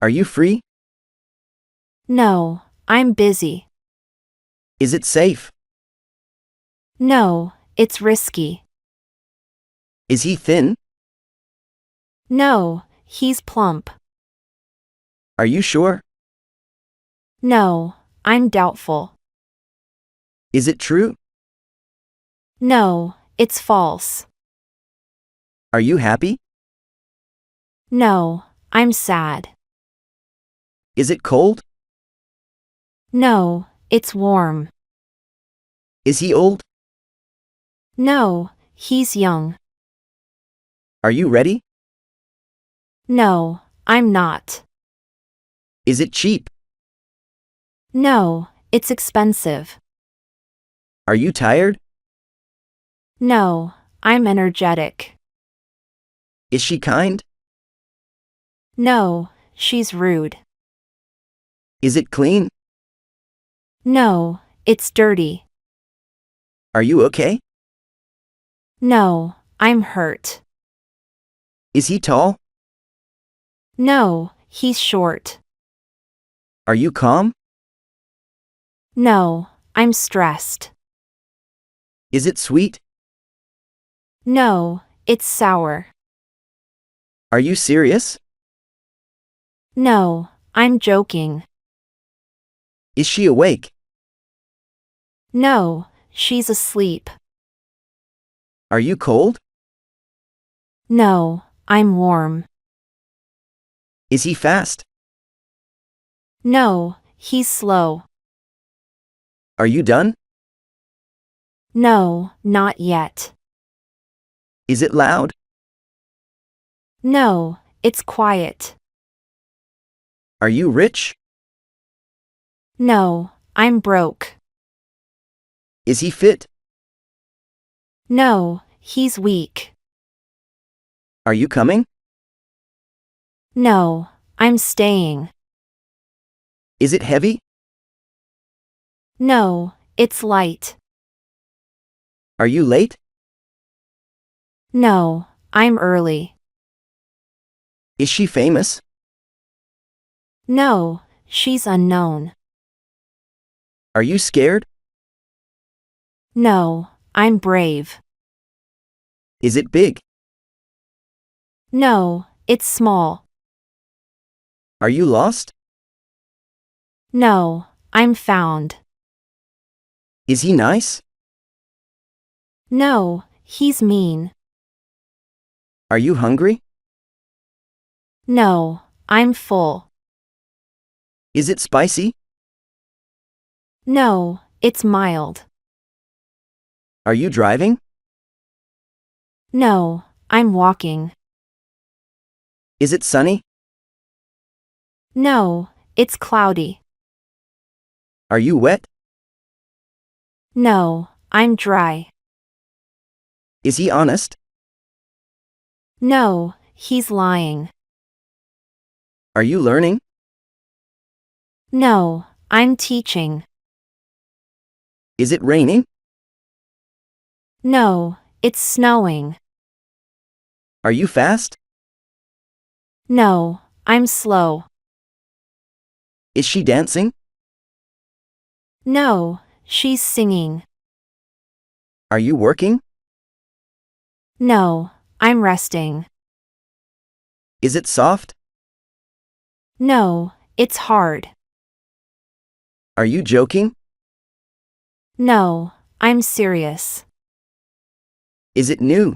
Are you free? No, I'm busy. Is it safe? No, it's risky. Is he thin? No, he's plump. Are you sure? No, I'm doubtful. Is it true? No, it's false. Are you happy? No, I'm sad. Is it cold? No, it's warm. Is he old? No, he's young. Are you ready? No, I'm not. Is it cheap? No, it's expensive. Are you tired? No, I'm energetic. Is she kind? No, she's rude. Is it clean? No, it's dirty. Are you okay? No, I'm hurt. Is he tall? No, he's short. Are you calm? No, I'm stressed. Is it sweet? No, it's sour. Are you serious? No, I'm joking. Is she awake? No, she's asleep. Are you cold? No, I'm warm. Is he fast? No, he's slow. Are you done? No, not yet. Is it loud? No, it's quiet. Are you rich? No, I'm broke. Is he fit? No, he's weak. Are you coming? No, I'm staying. Is it heavy? No, it's light. Are you late? No, I'm early. Is she famous? No, she's unknown. Are you scared? No, I'm brave. Is it big? No, it's small. Are you lost? No, I'm found. Is he nice? No, he's mean. Are you hungry? No, I'm full. Is it spicy? No, it's mild. Are you driving? No, I'm walking. Is it sunny? No, it's cloudy. Are you wet? No, I'm dry. Is he honest? No, he's lying. Are you learning? No, I'm teaching. Is it raining? No, it's snowing. Are you fast? No, I'm slow. Is she dancing? No, she's singing. Are you working? No, I'm resting. Is it soft? No, it's hard. Are you joking? No, I'm serious. Is it new?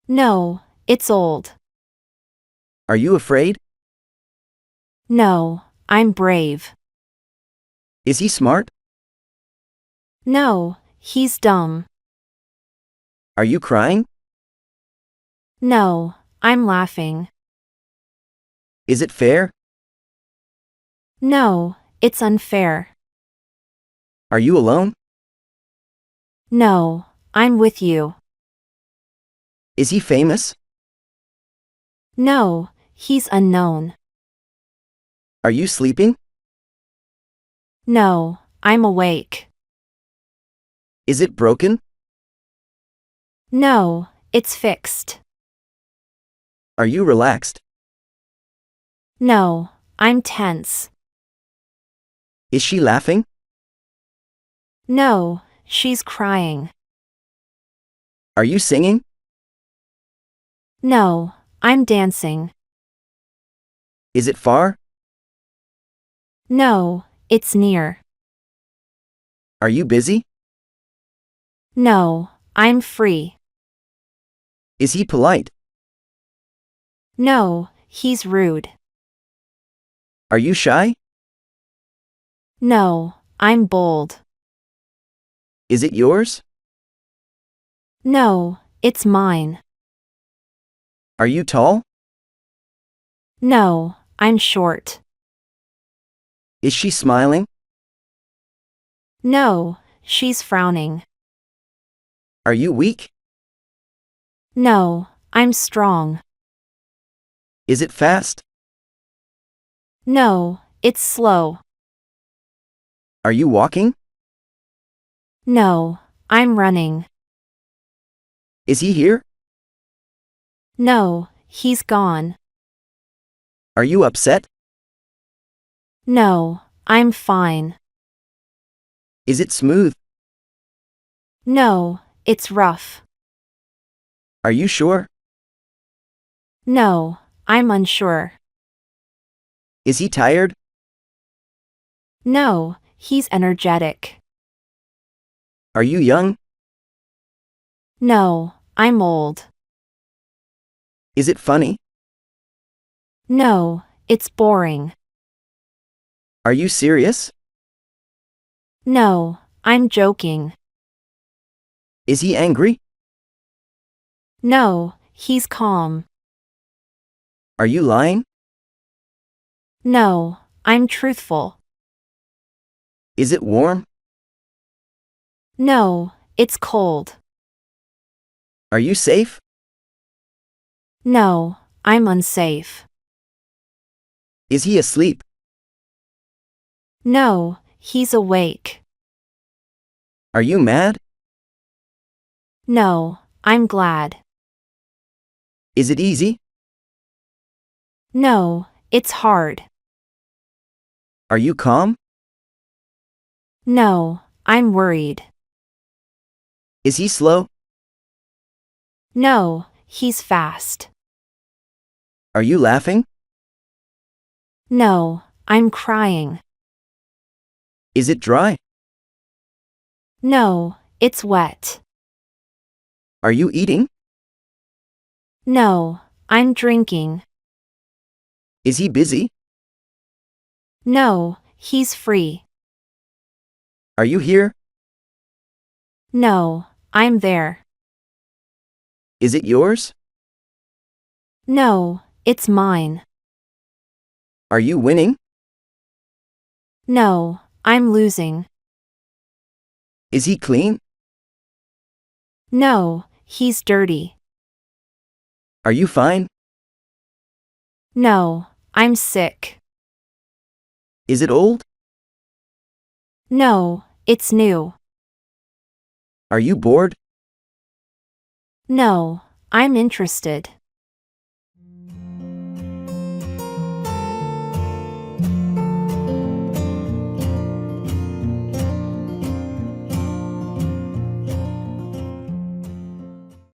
No, it's old. Are you afraid? No, I'm brave. Is he smart? No, he's dumb. Are you crying? No, I'm laughing. Is it fair? No, it's unfair. Are you alone? No, I'm with you. Is he famous? No, he's unknown. Are you sleeping? No, I'm awake. Is it broken? No, it's fixed. Are you relaxed? No, I'm tense. Is she laughing? No, she's crying. Are you singing? No, I'm dancing. Is it far? No, it's near. Are you busy? No, I'm free. Is he polite? No, he's rude. Are you shy? No, I'm bold. Is it yours? No, it's mine. Are you tall? No, I'm short. Is she smiling? No, she's frowning. Are you weak? No, I'm strong. Is it fast? No, it's slow. Are you walking? No, I'm running. Is he here? No, he's gone. Are you upset? No, I'm fine. Is it smooth? No, it's rough. Are you sure? No, I'm unsure. Is he tired? No, he's energetic. Are you young? No, I'm old. Is it funny? No, it's boring. Are you serious? No, I'm joking. Is he angry? No, he's calm. Are you lying? No, I'm truthful. Is it warm? No, it's cold. Are you safe? No, I'm unsafe. Is he asleep? No, he's awake. Are you mad? No, I'm glad. Is it easy? No, it's hard. Are you calm? No, I'm worried. Is he slow? No, he's fast. Are you laughing? No, I'm crying. Is it dry? No, it's wet. Are you eating? No, I'm drinking. Is he busy? No, he's free. Are you here? No, I'm there. Is it yours? No, it's mine. Are you winning? No, I'm losing. Is he clean? No, he's dirty. Are you fine? No, I'm sick. Is it old? No, it's new. Are you bored? No, I'm interested.